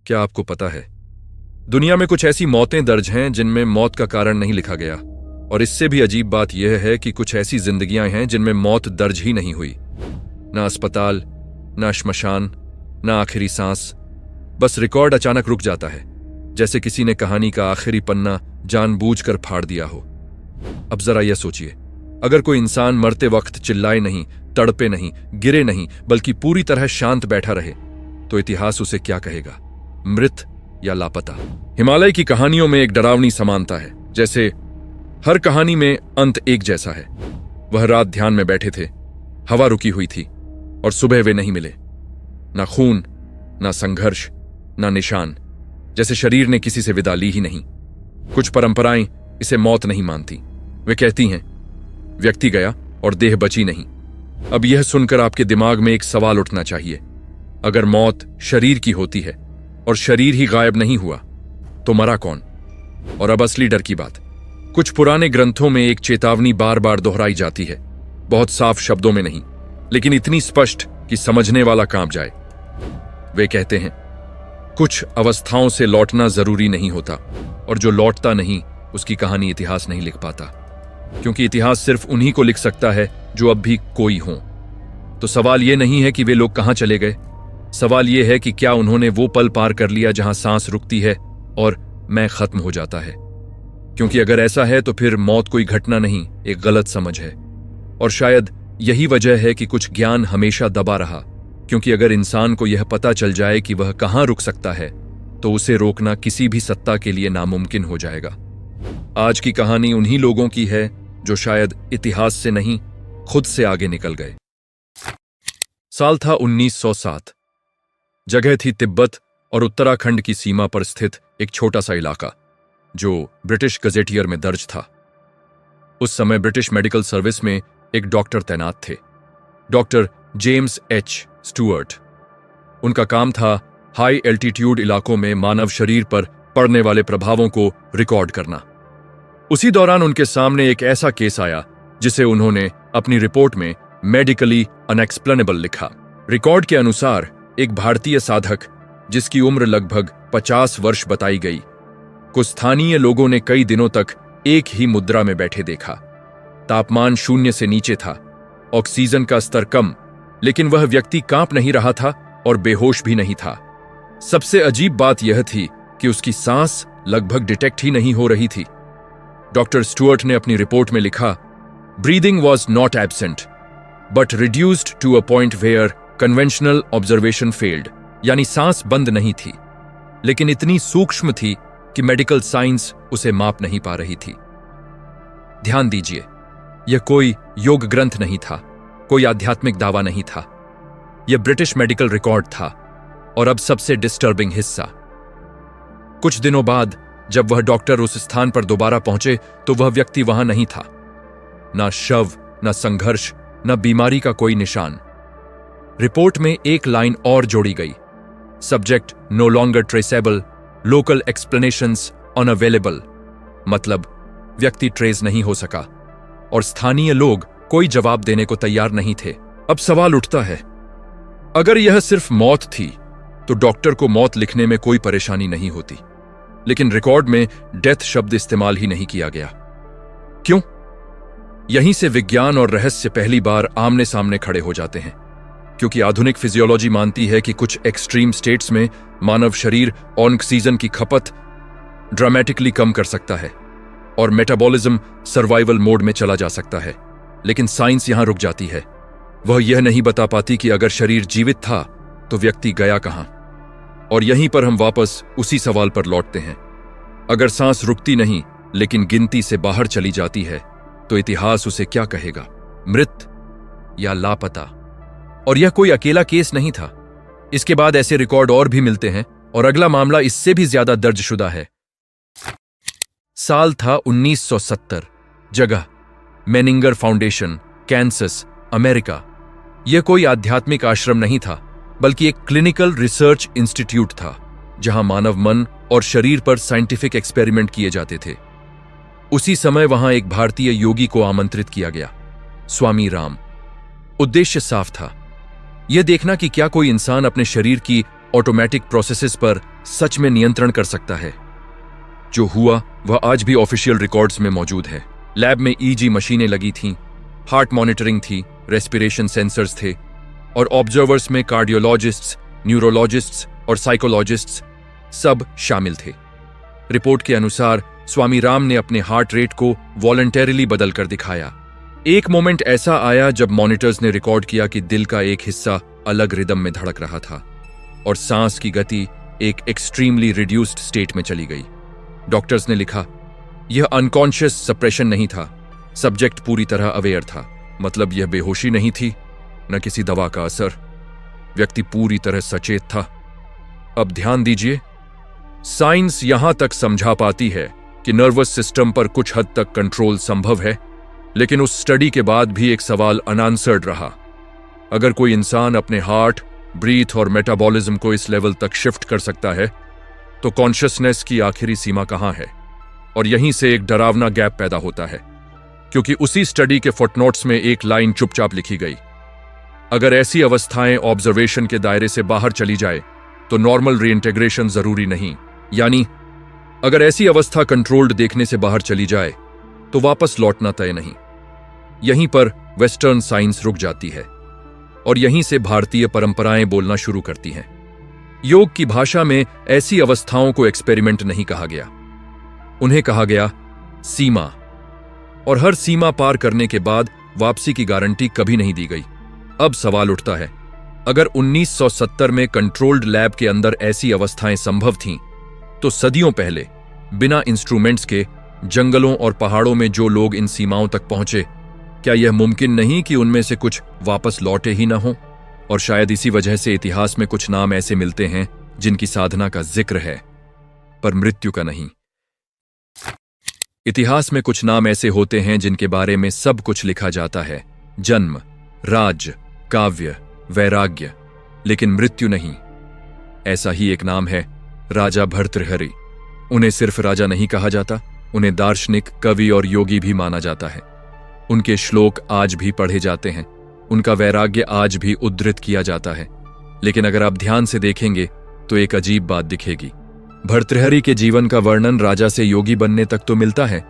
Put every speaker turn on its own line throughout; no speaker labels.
क्या आपको पता है, दुनिया में कुछ ऐसी मौतें दर्ज हैं जिनमें मौत का कारण नहीं लिखा गया, और इससे भी अजीब बात यह है कि कुछ ऐसी जिंदगियां हैं जिनमें मौत दर्ज ही नहीं हुई। ना अस्पताल, ना श्मशान, ना आखिरी सांस, बस रिकॉर्ड अचानक रुक जाता है, जैसे किसी ने कहानी का आखिरी पन्ना जानबूझकर फाड़ दिया हो। अब जरा यह सोचिए, अगर कोई इंसान मरते वक्त चिल्लाए नहीं, तड़पे नहीं, गिरे नहीं, बल्कि पूरी तरह शांत बैठा रहे, तो इतिहास उसे क्या कहेगा, मृत या लापता? हिमालय की कहानियों में एक डरावनी समानता है, जैसे हर कहानी में अंत एक जैसा है। वह रात ध्यान में बैठे थे, हवा रुकी हुई थी, और सुबह वे नहीं मिले। ना खून, ना संघर्ष, ना निशान, जैसे शरीर ने किसी से विदा ली ही नहीं। कुछ परंपराएं इसे मौत नहीं मानती। वे कहती हैं, व्यक्ति गया और देह बची नहीं। अब यह सुनकर आपके दिमाग में एक सवाल उठना चाहिए, अगर मौत शरीर की होती है और शरीर ही गायब नहीं हुआ, तो मरा कौन? और अब असली डर की बात। कुछ पुराने ग्रंथों में एक चेतावनी बार बार दोहराई जाती है, बहुत साफ शब्दों में नहीं, लेकिन इतनी स्पष्ट कि समझने वाला कांप जाए। वे कहते हैं, कुछ अवस्थाओं से लौटना जरूरी नहीं होता, और जो लौटता नहीं उसकी कहानी इतिहास नहीं लिख पाता, क्योंकि इतिहास सिर्फ उन्हीं को लिख सकता है जो अब भी कोई हो। तो सवाल यह नहीं है कि वे लोग कहां चले गए, सवाल यह है कि क्या उन्होंने वो पल पार कर लिया जहां सांस रुकती है और मैं खत्म हो जाता है। क्योंकि अगर ऐसा है तो फिर मौत कोई घटना नहीं, एक गलत समझ है। और शायद यही वजह है कि कुछ ज्ञान हमेशा दबा रहा, क्योंकि अगर इंसान को यह पता चल जाए कि वह कहां रुक सकता है, तो उसे रोकना किसी भी सत्ता के लिए नामुमकिन हो जाएगा। आज की कहानी उन्हीं लोगों की है जो शायद इतिहास से नहीं, खुद से आगे निकल गए। साल था 1907। जगह थी तिब्बत और उत्तराखंड की सीमा पर स्थित एक छोटा सा इलाका, जो ब्रिटिश गजेटियर में दर्ज था। उस समय ब्रिटिश मेडिकल सर्विस में एक डॉक्टर तैनात थे, डॉक्टर जेम्स एच स्टुअर्ट। उनका काम था हाई एल्टीट्यूड इलाकों में मानव शरीर पर पड़ने वाले प्रभावों को रिकॉर्ड करना। उसी दौरान उनके सामने एक ऐसा केस आया जिसे उन्होंने अपनी रिपोर्ट में मेडिकली अनएक्सप्लेनेबल लिखा। रिकॉर्ड के अनुसार एक भारतीय साधक, जिसकी उम्र लगभग 50 वर्ष बताई गई, कुछ स्थानीय लोगों ने कई दिनों तक एक ही मुद्रा में बैठे देखा। तापमान 0 से नीचे था, ऑक्सीजन का स्तर कम, लेकिन वह व्यक्ति कांप नहीं रहा था और बेहोश भी नहीं था। सबसे अजीब बात यह थी कि उसकी सांस लगभग डिटेक्ट ही नहीं हो रही थी। डॉक्टर स्टुअर्ट ने अपनी रिपोर्ट में लिखा, breathing was not absent but reduced to a point where conventional observation failed, यानी सांस बंद नहीं थी, लेकिन इतनी सूक्ष्म थी कि मेडिकल साइंस उसे माप नहीं पा रही थी। ध्यान दीजिए, यह कोई योग ग्रंथ नहीं था, कोई आध्यात्मिक दावा नहीं था, यह ब्रिटिश मेडिकल रिकॉर्ड था। और अब सबसे डिस्टर्बिंग हिस्सा, कुछ दिनों बाद जब वह डॉक्टर उस स्थान पर दोबारा पहुंचे तो वह व्यक्ति वहां नहीं था। ना शव, ना संघर्ष, ना बीमारी का कोई निशान। रिपोर्ट में एक लाइन और जोड़ी गई, subject no longer traceable, local explanations unavailable. मतलब व्यक्ति ट्रेस नहीं हो सका और स्थानीय लोग कोई जवाब देने को तैयार नहीं थे। अब सवाल उठता है, अगर यह सिर्फ मौत थी तो डॉक्टर को मौत लिखने में कोई परेशानी नहीं होती, लेकिन रिकॉर्ड में डेथ शब्द इस्तेमाल ही नहीं किया गया। क्यों? यहीं से विज्ञान और रहस्य पहली बार आमने सामने खड़े हो जाते हैं, क्योंकि आधुनिक फिजियोलॉजी मानती है कि कुछ एक्सट्रीम स्टेट्स में मानव शरीर ऑक्सीजन की खपत ड्रामेटिकली कम कर सकता है और मेटाबॉलिज्म सर्वाइवल मोड में चला जा सकता है। लेकिन साइंस यहां रुक जाती है। वह यह नहीं बता पाती कि अगर शरीर जीवित था तो व्यक्ति गया कहां। और यहीं पर हम वापस उसी सवाल पर लौटते हैं, अगर सांस रुकती नहीं लेकिन गिनती से बाहर चली जाती है, तो इतिहास उसे क्या कहेगा, मृत या लापता? और यह कोई अकेला केस नहीं था। इसके बाद ऐसे रिकॉर्ड और भी मिलते हैं, और अगला मामला इससे भी ज्यादा दर्जशुदा है। साल था 1970। जगह मेनिंगर फाउंडेशन, कैंसस, अमेरिका। यह कोई आध्यात्मिक आश्रम नहीं था, बल्कि एक क्लिनिकल रिसर्च इंस्टीट्यूट था, जहां मानव मन और शरीर पर साइंटिफिक एक्सपेरिमेंट किए जाते थे। उसी समय वहां एक भारतीय योगी को आमंत्रित किया गया, स्वामी राम। उद्देश्य साफ था, यह देखना कि क्या कोई इंसान अपने शरीर की ऑटोमेटिक प्रोसेसेस पर सच में नियंत्रण कर सकता है। जो हुआ वह आज भी ऑफिशियल रिकॉर्ड्स में मौजूद है। लैब में ईजी मशीनें लगी थीं, हार्ट मॉनिटरिंग थी, रेस्पिरेशन सेंसर्स थे और ऑब्जर्वर्स में कार्डियोलॉजिस्ट्स, न्यूरोलॉजिस्ट्स और साइकोलॉजिस्ट्स सब शामिल थे। रिपोर्ट के अनुसार स्वामी राम ने अपने हार्ट रेट को वॉलंटरीली बदल कर दिखाया। एक मोमेंट ऐसा आया जब मॉनिटर्स ने रिकॉर्ड किया कि दिल का एक हिस्सा अलग रिदम में धड़क रहा था और सांस की गति एक एक्सट्रीमली रिड्यूस्ड स्टेट में चली गई। डॉक्टर्स ने लिखा, यह अनकॉन्शियस सप्रेशन नहीं था, सब्जेक्ट पूरी तरह अवेयर था। मतलब यह बेहोशी नहीं थी, न किसी दवा का असर, व्यक्ति पूरी तरह सचेत था। अब ध्यान दीजिए, साइंस यहां तक समझा पाती है कि नर्वस सिस्टम पर कुछ हद तक कंट्रोल संभव है, लेकिन उस स्टडी के बाद भी एक सवाल अनआंसर्ड रहा। अगर कोई इंसान अपने हार्ट, ब्रीथ और मेटाबॉलिज्म को इस लेवल तक शिफ्ट कर सकता है, तो कॉन्शियसनेस की आखिरी सीमा कहां है? और यहीं से एक डरावना गैप पैदा होता है, क्योंकि उसी स्टडी के फुटनोट्स में एक लाइन चुपचाप लिखी गई, अगर ऐसी अवस्थाएं ऑब्जर्वेशन के दायरे से बाहर चली जाए तो नॉर्मल रीइंटीग्रेशन जरूरी नहीं। यानी अगर ऐसी अवस्था कंट्रोल्ड देखने से बाहर चली जाए तो वापस लौटना तय नहीं। यहीं पर वेस्टर्न साइंस रुक जाती है और यहीं से भारतीय परंपराएं बोलना शुरू करती हैं। योग की भाषा में ऐसी अवस्थाओं को एक्सपेरिमेंट नहीं कहा गया, उन्हें कहा गया सीमा। और हर सीमा पार करने के बाद वापसी की गारंटी कभी नहीं दी गई। अब सवाल उठता है, अगर 1970 में कंट्रोल्ड लैब के अंदर ऐसी अवस्थाएं संभव थीं, तो सदियों पहले बिना इंस्ट्रूमेंट्स के जंगलों और पहाड़ों में जो लोग इन सीमाओं तक पहुंचे, क्या यह मुमकिन नहीं कि उनमें से कुछ वापस लौटे ही न हों? और शायद इसी वजह से इतिहास में कुछ नाम ऐसे मिलते हैं जिनकी साधना का जिक्र है पर मृत्यु का नहीं। इतिहास में कुछ नाम ऐसे होते हैं जिनके बारे में सब कुछ लिखा जाता है, जन्म, राज्य, काव्य, वैराग्य, लेकिन मृत्यु नहीं। ऐसा ही एक नाम है राजा भर्तृहरि। उन्हें सिर्फ राजा नहीं कहा जाता, उन्हें दार्शनिक, कवि और योगी भी माना जाता है। उनके श्लोक आज भी पढ़े जाते हैं, उनका वैराग्य आज भी उद्धृत किया जाता है। लेकिन अगर आप ध्यान से देखेंगे तो एक अजीब बात दिखेगी। भर्तृहरि के जीवन का वर्णन राजा से योगी बनने तक तो मिलता है,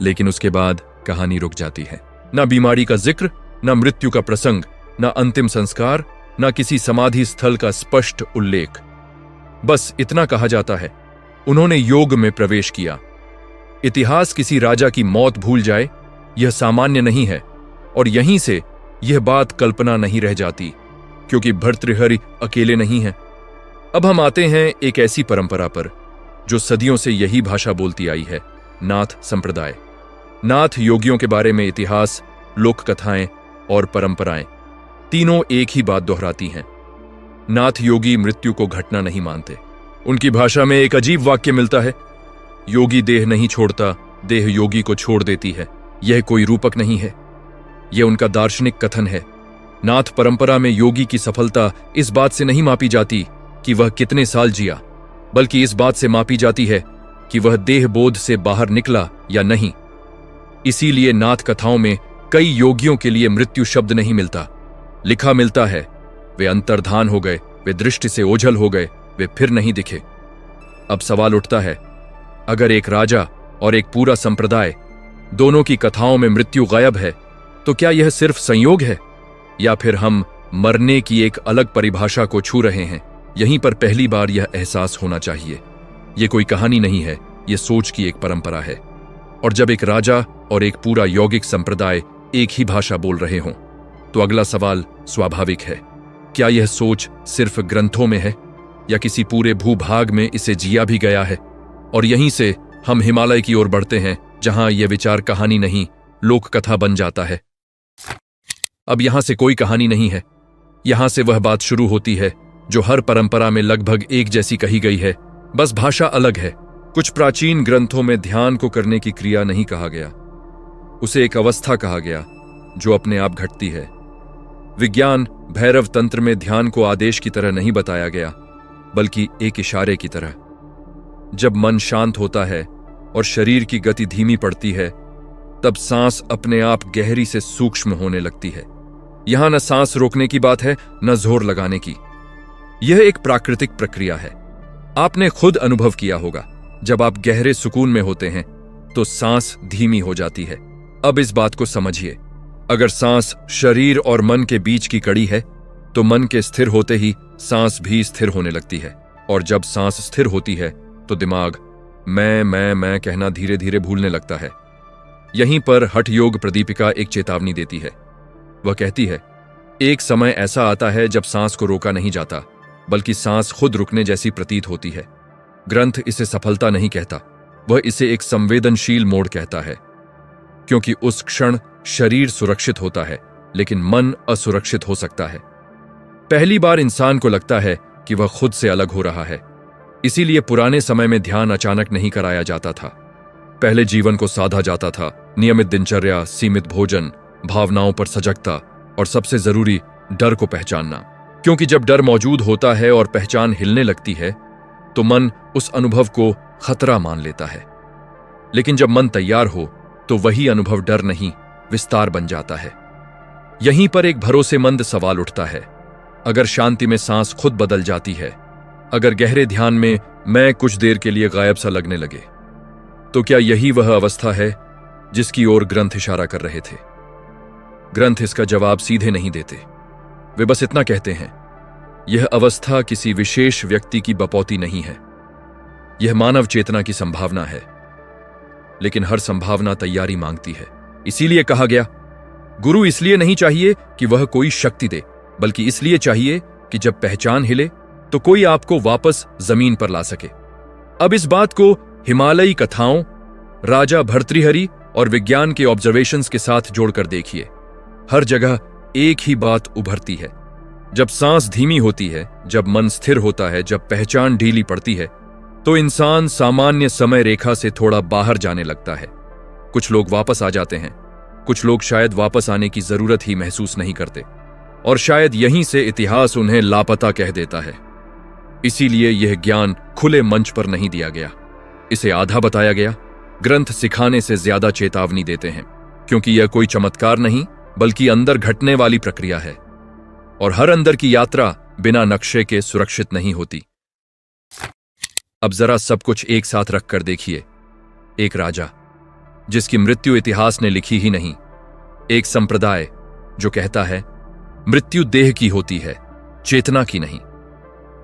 लेकिन उसके बाद कहानी रुक जाती है। न बीमारी का जिक्र, न मृत्यु का प्रसंग, न अंतिम संस्कार, न किसी समाधि स्थल का स्पष्ट उल्लेख। बस इतना कहा जाता है, उन्होंने योग में प्रवेश किया। इतिहास किसी राजा की मौत भूल जाए, यह सामान्य नहीं है, और यहीं से यह बात कल्पना नहीं रह जाती, क्योंकि भर्तृहरि अकेले नहीं हैं। अब हम आते हैं एक ऐसी परंपरा पर जो सदियों से यही भाषा बोलती आई है, नाथ संप्रदाय। नाथ योगियों के बारे में इतिहास, लोक कथाएं और परंपराएं तीनों एक ही बात दोहराती हैं। नाथ योगी मृत्यु को घटना नहीं मानते। उनकी भाषा में एक अजीब वाक्य मिलता है, योगी देह नहीं छोड़ता, देह योगी को छोड़ देती है। यह कोई रूपक नहीं है, यह उनका दार्शनिक कथन है। नाथ परंपरा में योगी की सफलता इस बात से नहीं मापी जाती कि वह कितने साल जिया, बल्कि इस बात से मापी जाती है कि वह देह बोध से बाहर निकला या नहीं। इसीलिए नाथ कथाओं में कई योगियों के लिए मृत्यु शब्द नहीं मिलता, लिखा मिलता है, वे अंतर्धान हो गए, वे दृष्टि से ओझल हो गए, वे फिर नहीं दिखे। अब सवाल उठता है, अगर एक राजा और एक पूरा संप्रदाय दोनों की कथाओं में मृत्यु गायब है, तो क्या यह सिर्फ संयोग है या फिर हम मरने की एक अलग परिभाषा को छू रहे हैं? यहीं पर पहली बार यह एहसास होना चाहिए, यह कोई कहानी नहीं है, यह सोच की एक परंपरा है। और जब एक राजा और एक पूरा यौगिक संप्रदाय एक ही भाषा बोल रहे हों, तो अगला सवाल स्वाभाविक है, क्या यह सोच सिर्फ ग्रंथों में है या किसी पूरे भूभाग में इसे जिया भी गया है? और यहीं से हम हिमालय की ओर बढ़ते हैं, जहां यह विचार कहानी नहीं, लोक कथा बन जाता है। अब यहां से कोई कहानी नहीं है, यहां से वह बात शुरू होती है जो हर परंपरा में लगभग एक जैसी कही गई है, बस भाषा अलग है। कुछ प्राचीन ग्रंथों में ध्यान को करने की क्रिया नहीं कहा गया, उसे एक अवस्था कहा गया जो अपने आप घटती है। विज्ञान भैरव तंत्र में ध्यान को आदेश की तरह नहीं बताया गया, बल्कि एक इशारे की तरह। जब मन शांत होता है और शरीर की गति धीमी पड़ती है, तब सांस अपने आप गहरी से सूक्ष्म होने लगती है। यहां न सांस रोकने की बात है, न जोर लगाने की। यह एक प्राकृतिक प्रक्रिया है। आपने खुद अनुभव किया होगा, जब आप गहरे सुकून में होते हैं तो सांस धीमी हो जाती है। अब इस बात को समझिए, अगर सांस शरीर और मन के बीच की कड़ी है तो मन के स्थिर होते ही सांस भी स्थिर होने लगती है, और जब सांस स्थिर होती है तो दिमाग मैं कहना धीरे धीरे भूलने लगता है। यहीं पर हठ योग प्रदीपिका एक चेतावनी देती है। वह कहती है, एक समय ऐसा आता है जब सांस को रोका नहीं जाता, बल्कि सांस खुद रुकने जैसी प्रतीत होती है। ग्रंथ इसे सफलता नहीं कहता, वह इसे एक संवेदनशील मोड़ कहता है, क्योंकि उस क्षण शरीर सुरक्षित होता है लेकिन मन असुरक्षित हो सकता है। पहली बार इंसान को लगता है कि वह खुद से अलग हो रहा है। इसीलिए पुराने समय में ध्यान अचानक नहीं कराया जाता था। पहले जीवन को साधा जाता था, नियमित दिनचर्या, सीमित भोजन, भावनाओं पर सजगता और सबसे जरूरी डर को पहचानना। क्योंकि जब डर मौजूद होता है और पहचान हिलने लगती है तो मन उस अनुभव को खतरा मान लेता है। लेकिन जब मन तैयार हो तो वही अनुभव डर नहीं, विस्तार बन जाता है। यहीं पर एक भरोसेमंद सवाल उठता है, अगर शांति में सांस खुद बदल जाती है, अगर गहरे ध्यान में मैं कुछ देर के लिए गायब सा लगने लगे, तो क्या यही वह अवस्था है जिसकी ओर ग्रंथ इशारा कर रहे थे? ग्रंथ इसका जवाब सीधे नहीं देते। वे बस इतना कहते हैं, यह अवस्था किसी विशेष व्यक्ति की बपौती नहीं है, यह मानव चेतना की संभावना है। लेकिन हर संभावना तैयारी मांगती है। इसीलिए कहा गया, गुरु इसलिए नहीं चाहिए कि वह कोई शक्ति दे, बल्कि इसलिए चाहिए कि जब पहचान हिले तो कोई आपको वापस जमीन पर ला सके। अब इस बात को हिमालयी कथाओं, राजा भर्तृहरि और विज्ञान के ऑब्जर्वेशंस के साथ जोड़कर देखिए। हर जगह एक ही बात उभरती है, जब सांस धीमी होती है, जब मन स्थिर होता है, जब पहचान ढीली पड़ती है, तो इंसान सामान्य समय रेखा से थोड़ा बाहर जाने लगता है। कुछ लोग वापस आ जाते हैं, कुछ लोग शायद वापस आने की जरूरत ही महसूस नहीं करते, और शायद यहीं से इतिहास उन्हें लापता कह देता है। इसीलिए यह ज्ञान खुले मंच पर नहीं दिया गया, इसे आधा बताया गया। ग्रंथ सिखाने से ज्यादा चेतावनी देते हैं, क्योंकि यह कोई चमत्कार नहीं बल्कि अंदर घटने वाली प्रक्रिया है, और हर अंदर की यात्रा बिना नक्शे के सुरक्षित नहीं होती। अब जरा सब कुछ एक साथ रखकर देखिए। एक राजा जिसकी मृत्यु इतिहास ने लिखी ही नहीं, एक संप्रदाय जो कहता है मृत्यु देह की होती है, चेतना की नहीं,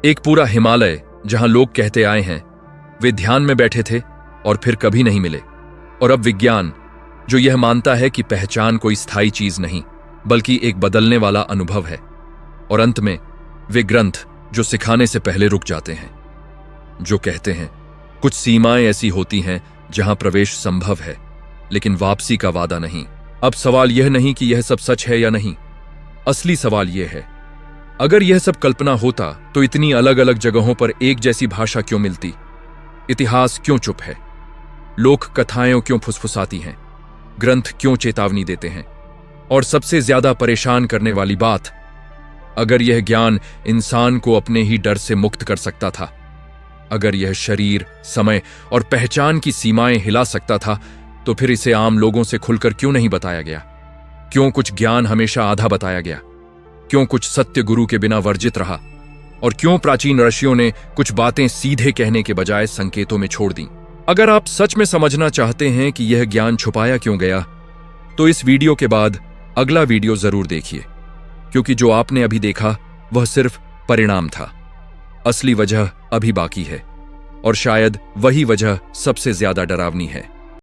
एक पूरा हिमालय जहां लोग कहते आए हैं वे ध्यान में बैठे थे और फिर कभी नहीं मिले, और अब विज्ञान जो यह मानता है कि पहचान कोई स्थायी चीज नहीं बल्कि एक बदलने वाला अनुभव है, और अंत में वे ग्रंथ जो सिखाने से पहले रुक जाते हैं, जो कहते हैं कुछ सीमाएं ऐसी होती हैं जहां प्रवेश संभव है लेकिन वापसी का वादा नहीं। अब सवाल यह नहीं कि यह सब सच है या नहीं, असली सवाल यह है, अगर यह सब कल्पना होता तो इतनी अलग अलग जगहों पर एक जैसी भाषा क्यों मिलती? इतिहास क्यों चुप है? लोक कथाएं क्यों फुसफुसाती हैं? ग्रंथ क्यों चेतावनी देते हैं? और सबसे ज्यादा परेशान करने वाली बात, अगर यह ज्ञान इंसान को अपने ही डर से मुक्त कर सकता था, अगर यह शरीर, समय और पहचान की सीमाएं हिला सकता था, तो फिर इसे आम लोगों से खुलकर क्यों नहीं बताया गया? क्यों कुछ ज्ञान हमेशा आधा बताया गया? क्यों कुछ सत्य गुरु के बिना वर्जित रहा? और क्यों प्राचीन ऋषियों ने कुछ बातें सीधे कहने के बजाय संकेतों में छोड़ दी? अगर आप सच में समझना चाहते हैं कि यह ज्ञान छुपाया क्यों गया, तो इस वीडियो के बाद अगला वीडियो जरूर देखिए, क्योंकि जो आपने अभी देखा वह सिर्फ परिणाम था। असली वजह अभी बाकी है, और शायद वही वजह सबसे ज्यादा डरावनी है।